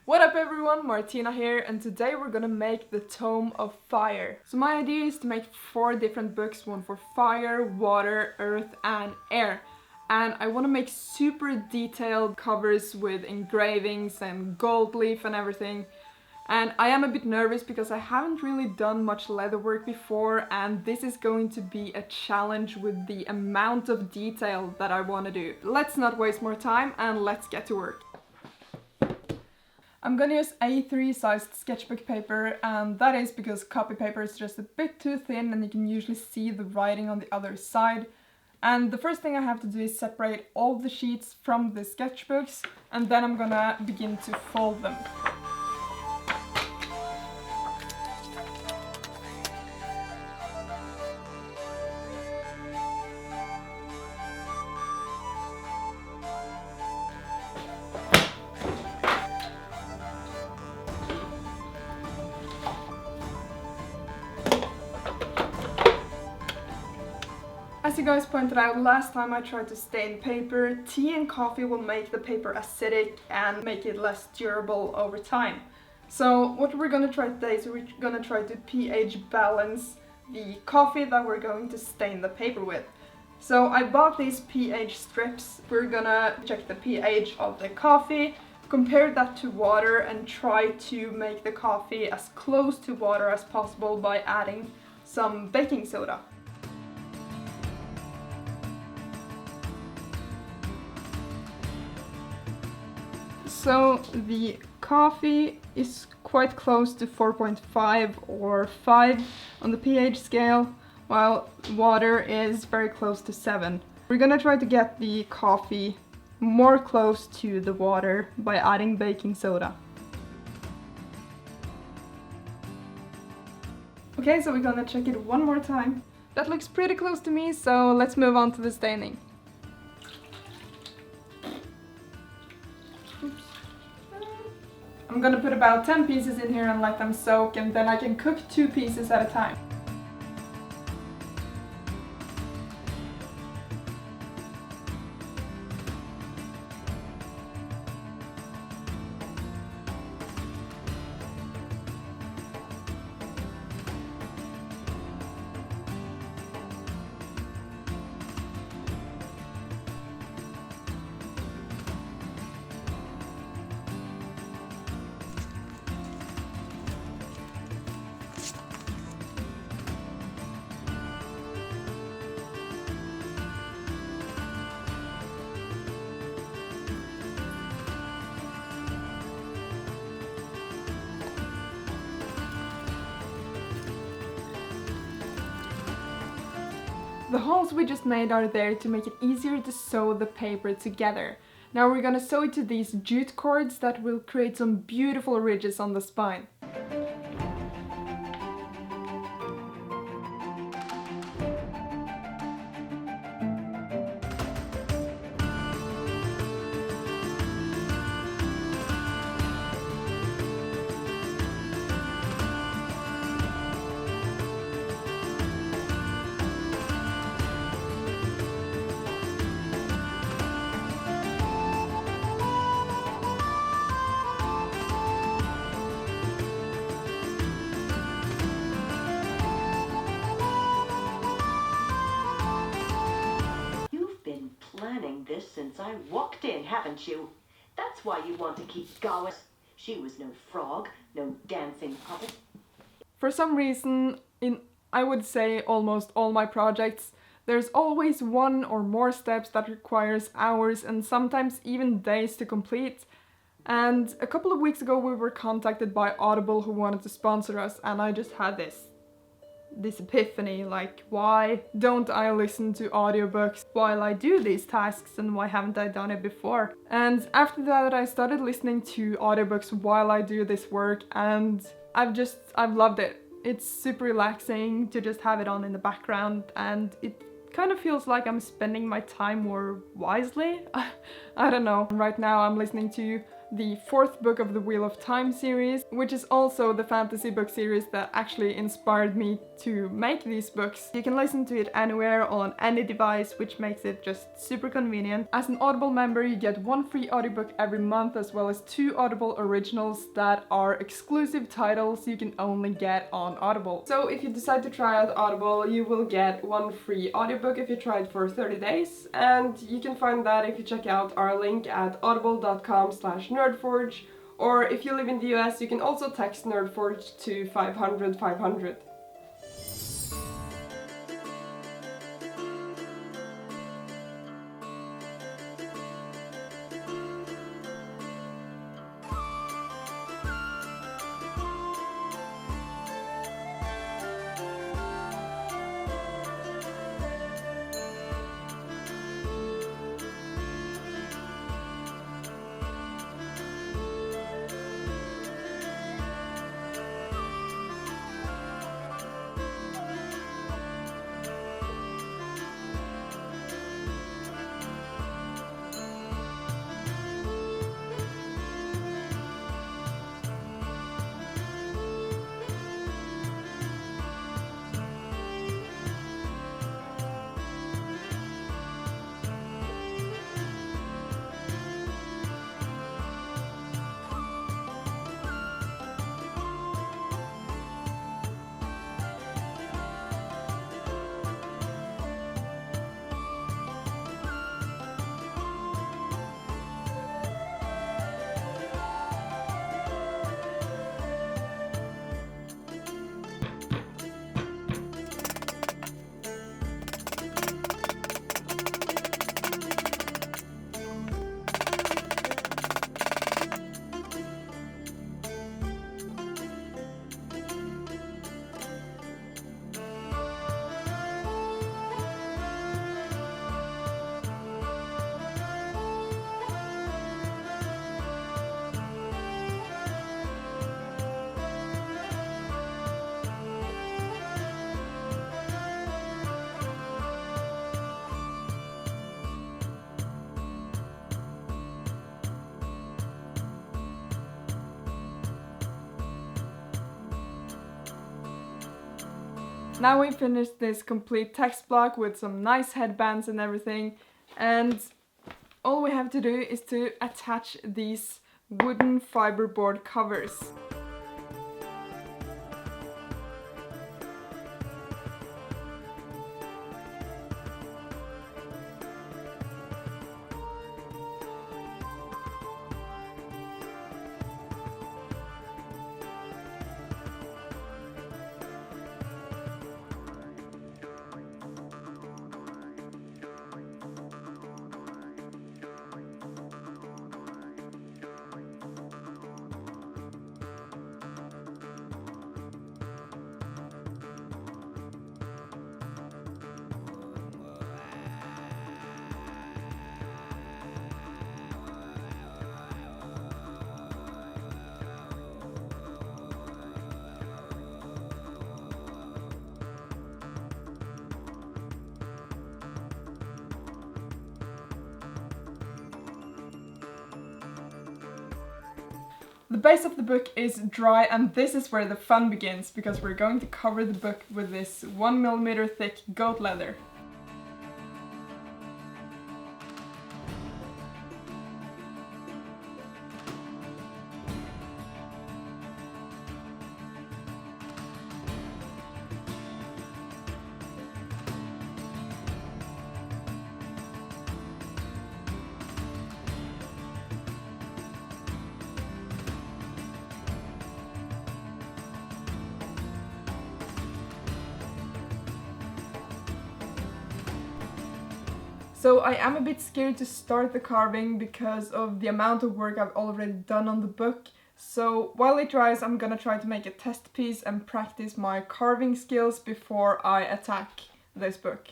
What up everyone, Martina here, and today we're gonna make the Tome of Fire. So my idea is to make 4 different books, one for fire, water, earth and air. And I want to make super detailed covers with engravings and gold leaf and everything. And I am a bit nervous because I haven't really done much leatherwork before, and this is going to be a challenge with the amount of detail that I want to do. Let's not waste more time and let's get to work. I'm gonna use A3 sized sketchbook paper, and that is because copy paper is just a bit too thin and you can usually see the writing on the other side. And the first thing I have to do is separate all the sheets from the sketchbooks, and then I'm gonna begin to fold them. As you guys pointed out last time I tried to stain paper, tea and coffee will make the paper acidic and make it less durable over time. So what we're gonna try today is we're gonna try to pH balance the coffee that we're going to stain the paper with. So I bought these pH strips. We're gonna check the pH of the coffee, compare that to water and try to make the coffee as close to water as possible by adding some baking soda. So the coffee is quite close to 4.5 or 5 on the pH scale, while water is very close to 7. We're gonna try to get the coffee more close to the water by adding baking soda. Okay, so we're gonna check it one more time. That looks pretty close to me, so let's move on to the staining. I'm gonna put about 10 pieces in here and let them soak, and then I can cook 2 pieces at a time. The holes we just made are there to make it easier to sew the paper together. Now we're gonna sew it to these jute cords that will create some beautiful ridges on the spine. This since I walked in, haven't you? That's why you want to keep going. She was no frog, no dancing puppet. For some reason, in I would say almost all my projects, there's always one or more steps that requires hours and sometimes even days to complete. And a couple of weeks ago we were contacted by Audible who wanted to sponsor us, and I just had this epiphany, like, why don't I listen to audiobooks while I do these tasks, and why haven't I done it before? And after that I started listening to audiobooks while I do this work, and I've loved it. It's super relaxing to just have it on in the background, and it kind of feels like I'm spending my time more wisely. I don't know. Right now I'm listening to the 4th book of the Wheel of Time series, which is also the fantasy book series that actually inspired me to make these books. You can listen to it anywhere on any device, which makes it just super convenient. As an Audible member, you get 1 free audiobook every month, as well as 2 Audible originals that are exclusive titles you can only get on Audible. So if you decide to try out Audible, you will get 1 free audiobook if you try it for 30 days, and you can find that if you check out our link at audible.com/nerdforge, or if you live in the US, you can also text Nerdforge to 500 500. Now we finished this complete text block with some nice headbands and everything, and all we have to do is to attach these wooden fiberboard covers. The base of the book is dry, and this is where the fun begins, because we're going to cover the book with this 1mm thick goat leather. So I am a bit scared to start the carving because of the amount of work I've already done on the book. So while it dries, I'm gonna try to make a test piece and practice my carving skills before I attack this book.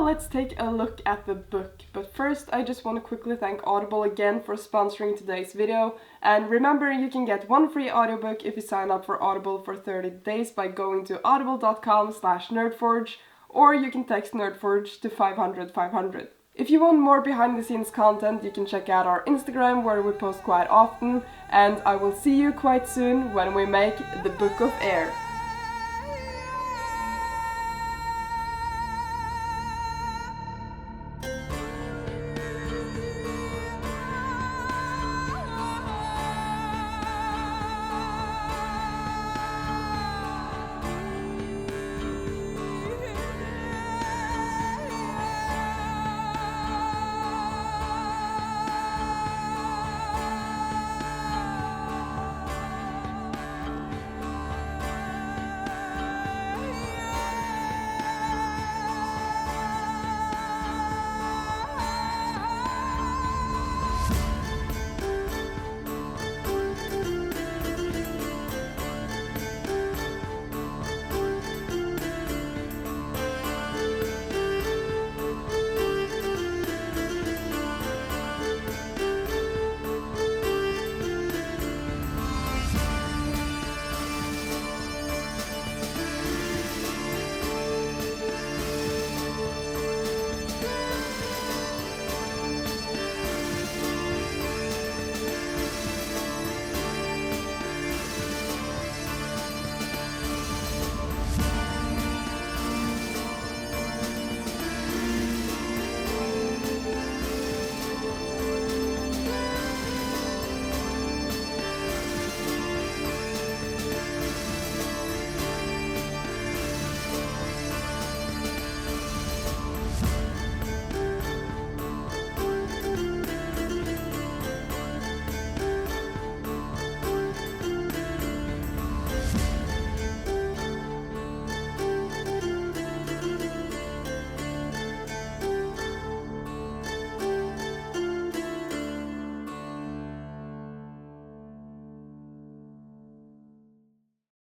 let's take a look at the book. But first, I just want to quickly thank Audible again for sponsoring today's video. And remember, you can get one free audiobook if you sign up for Audible for 30 days by going to audible.com/nerdforge, or you can text nerdforge to 500 500. If you want more behind the scenes content, you can check out our Instagram where we post quite often, and I will see you quite soon when we make the Book of Air.